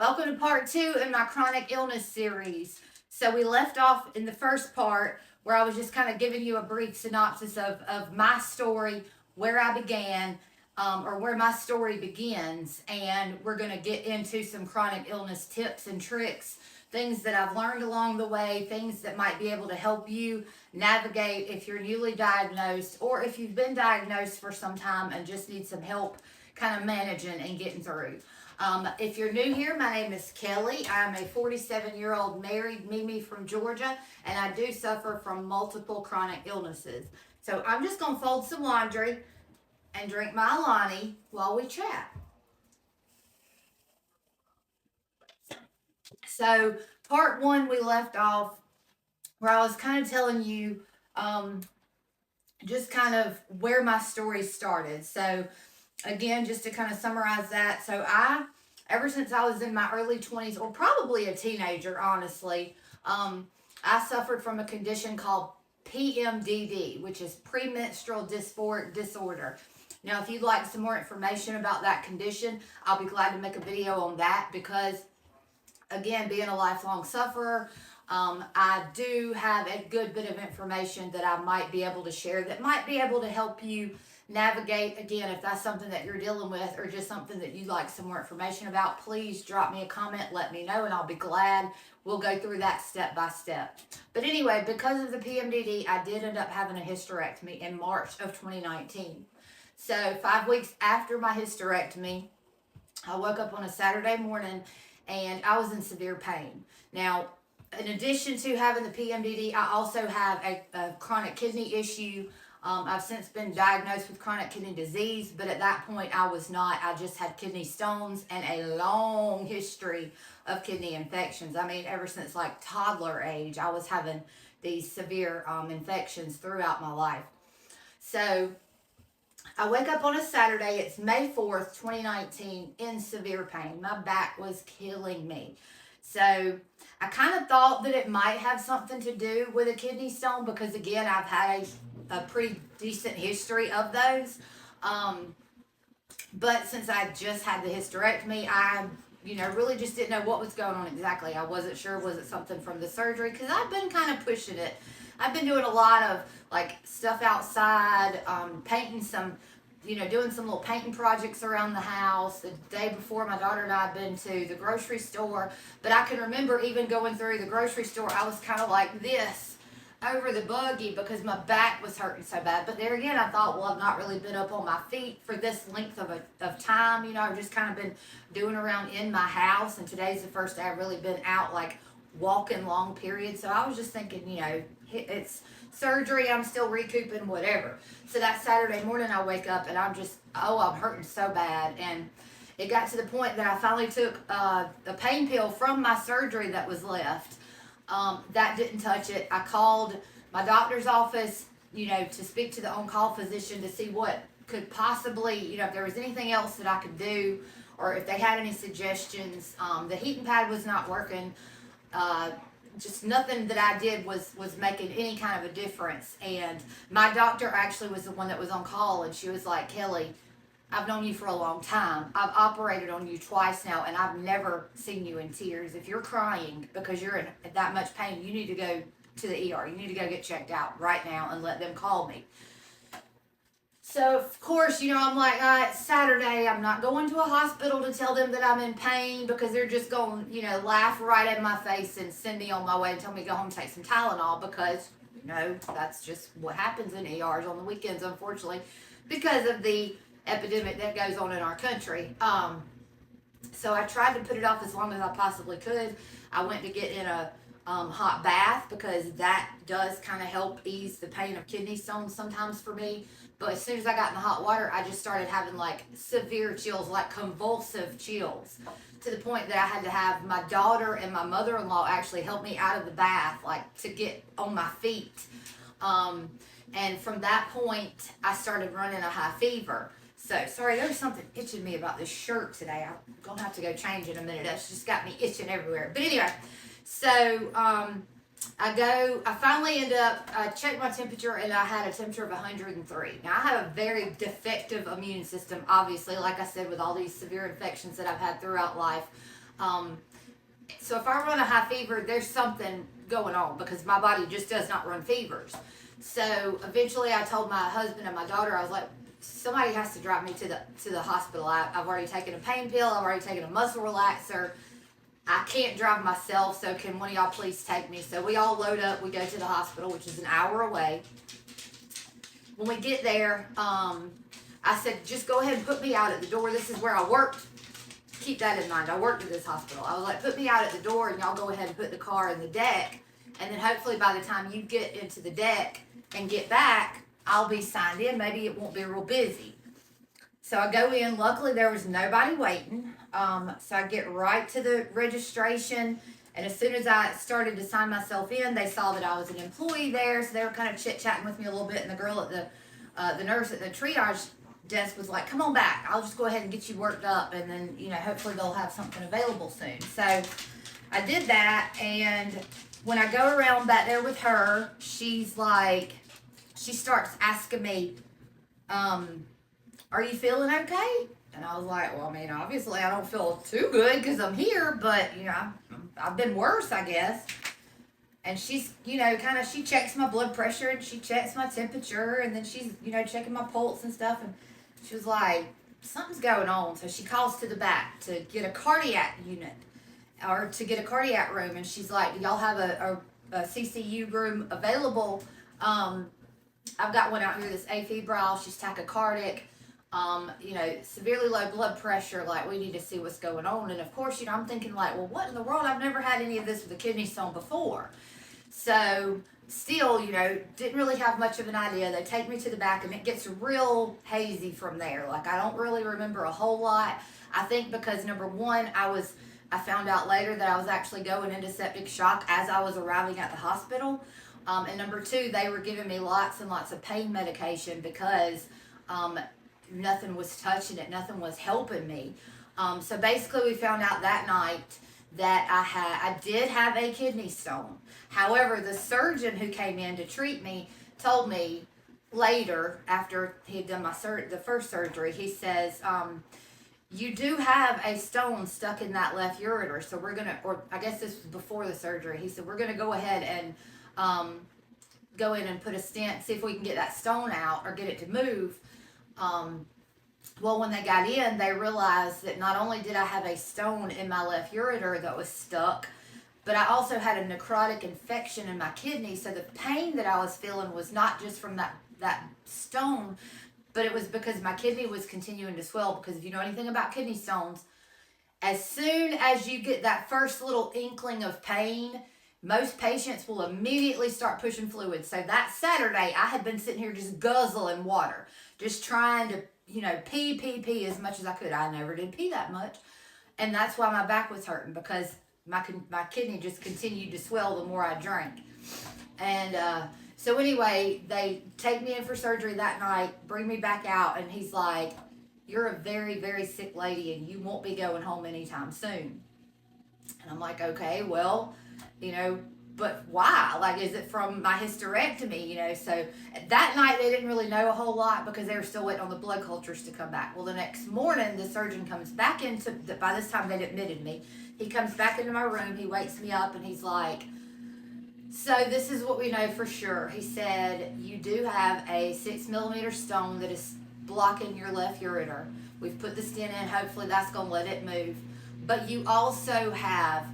Welcome to part 2 in my chronic illness series. So we left off in the first part where I was just kind of giving you a brief synopsis of my story, where I began, or where my story begins. And we're going to get into some chronic illness tips and tricks, things that I've learned along the way, things that might be able to help you navigate if you're newly diagnosed or if you've been diagnosed for some time and just need some help kind of managing and getting through. If you're new here, my name is Kelly. I'm a 47-year-old married Mimi from Georgia, and I do suffer from multiple chronic illnesses. So I'm just going to fold some laundry and drink my Alani while we chat. So, part 1, we left off where I was kind of telling you just kind of where my story started. So, again, just to kind of summarize that, ever since I was in my early 20s, or probably a teenager, honestly, I suffered from a condition called PMDD, which is premenstrual dysphoric disorder. Now, if you'd like some more information about that condition, I'll be glad to make a video on that because, again, being a lifelong sufferer, I do have a good bit of information that I might be able to share that might be able to help you navigate. Again, if that's something that you're dealing with or just something that you'd like some more information about, please drop me a comment, let me know, and I'll be glad. We'll go through that step by step. But anyway, because of the PMDD, I did end up having a hysterectomy in March of 2019. So 5 weeks after my hysterectomy, I woke up on a Saturday morning and I was in severe pain. Now, in addition to having the PMDD, I also have a chronic kidney issue. I've since been diagnosed with chronic kidney disease, but at that point I was not. I just had kidney stones and a long history of kidney infections. I mean, ever since like toddler age, I was having these severe infections throughout my life. So I wake up on a Saturday, it's May 4th, 2019, in severe pain. My back was killing me. So I kind of thought that it might have something to do with a kidney stone because, again, I've had a pretty decent history of those. But since I just had the hysterectomy, I really just didn't know what was going on exactly. I wasn't sure, was it something from the surgery? Because I've been kind of pushing it. I've been doing a lot of like stuff outside, painting some, doing some little painting projects around the house. The day before, my daughter and I had been to the grocery store. But I can remember even going through the grocery store, I was kind of like this over the buggy because my back was hurting so bad. But there again, I thought, well, I've not really been up on my feet for this length of time. I've just kind of been doing around in my house. And today's the first day I've really been out, like walking long periods. So I was just thinking, it's surgery, I'm still recouping, whatever. So that Saturday morning I wake up and I'm hurting so bad. And it got to the point that I finally took the pain pill from my surgery that was left. That didn't touch it. I called my doctor's office, to speak to the on-call physician to see what could possibly, if there was anything else that I could do or if they had any suggestions. The heating pad was not working. Just nothing that I did was making any kind of a difference. And my doctor actually was the one that was on call, and she was like, Kelly, I've known you for a long time. I've operated on you twice now, and I've never seen you in tears. If you're crying because you're in that much pain, you need to go to the ER. You need to go get checked out right now and let them call me. So, of course, I'm like, it's Saturday. I'm not going to a hospital to tell them that I'm in pain because they're just going, laugh right in my face and send me on my way and tell me to go home and take some Tylenol because, that's just what happens in ERs on the weekends, unfortunately, because of the epidemic that goes on in our country. So I tried to put it off as long as I possibly could. I went to get in a hot bath because that does kind of help ease the pain of kidney stones sometimes for me. But as soon as I got in the hot water, I just started having like severe chills, like convulsive chills, to the point that I had to have my daughter and my mother-in-law actually help me out of the bath, like to get on my feet. And from that point, I started running a high fever. So, sorry, there's something itching me about this shirt today. I'm going to have to go change in a minute. That's just got me itching everywhere. But anyway, so I finally end up, I checked my temperature and I had a temperature of 103. Now, I have a very defective immune system, obviously, like I said, with all these severe infections that I've had throughout life. So if I run a high fever, there's something going on because my body just does not run fevers. So eventually I told my husband and my daughter, I was like, somebody has to drive me to the hospital. I've already taken a pain pill. I've already taken a muscle relaxer. I can't drive myself, so can one of y'all please take me? So we all load up. We go to the hospital, which is an hour away. When we get there, I said, just go ahead and put me out at the door. This is where I worked. Keep that in mind. I worked at this hospital. I was like, put me out at the door and y'all go ahead and put the car in the deck. And then hopefully by the time you get into the deck and get back, I'll be signed in. Maybe it won't be real busy. So I go in. Luckily, there was nobody waiting. So I get right to the registration. And as soon as I started to sign myself in, they saw that I was an employee there. So they were kind of chit-chatting with me a little bit. And the girl at the nurse at the triage desk was like, come on back. I'll just go ahead and get you worked up. And then, hopefully they'll have something available soon. So I did that. And when I go around back there with her, she's like, she starts asking me, are you feeling okay? And I was like, well, I mean, obviously I don't feel too good because I'm here, but, I've been worse, I guess. And she's, she checks my blood pressure and she checks my temperature and then she's, checking my pulse and stuff. And she was like, something's going on. So she calls to the back to get a cardiac unit or to get a cardiac room. And she's like, do y'all have a CCU room available? I've got one out here that's afebrile. She's tachycardic. Severely low blood pressure, like we need to see what's going on. And of course, I'm thinking like, well, what in the world? I've never had any of this with a kidney stone before. So still, didn't really have much of an idea. They take me to the back and it gets real hazy from there. Like I don't really remember a whole lot. I think because number one, I found out later that I was actually going into septic shock as I was arriving at the hospital. And number two, they were giving me lots and lots of pain medication because, nothing was touching it, nothing was helping me. So basically we found out that night that I did have a kidney stone. However, the surgeon who came in to treat me told me later, after he had done the first surgery, he says, you do have a stone stuck in that left ureter. So we're gonna, or I guess this was before the surgery. He said, we're gonna go ahead and go in and put a stent, see if we can get that stone out or get it to move. Well, when they got in, they realized that not only did I have a stone in my left ureter that was stuck, but I also had a necrotic infection in my kidney. So the pain that I was feeling was not just from that stone, but it was because my kidney was continuing to swell. Because if you know anything about kidney stones, as soon as you get that first little inkling of pain, most patients will immediately start pushing fluids. So that Saturday, I had been sitting here just guzzling water, just trying to, pee as much as I could. I never did pee that much. And that's why my back was hurting, because my kidney just continued to swell the more I drank. And so anyway, they take me in for surgery that night, bring me back out, and he's like, you're a very, very sick lady and you won't be going home anytime soon. And I'm like, okay, well, but why? Like, is it from my hysterectomy? So that night they didn't really know a whole lot because they were still waiting on the blood cultures to come back. Well, the next morning, the surgeon comes back into, by this time they'd admitted me. He comes back into my room, he wakes me up and he's like, so this is what we know for sure. He said, you do have a 6 millimeter stone that is blocking your left ureter. We've put the stent in, hopefully that's gonna let it move. But you also have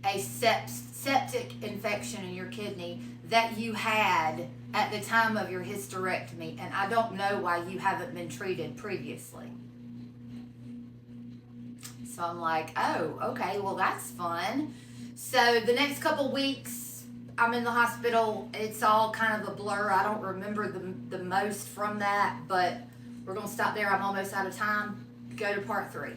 a septic infection in your kidney that you had at the time of your hysterectomy, and I don't know why you haven't been treated previously. So I'm like, oh, okay, well that's fun. So the next couple weeks I'm in the hospital. It's all kind of a blur. I don't remember the most from that, but we're gonna stop there. I'm almost out of time. Go to part 3.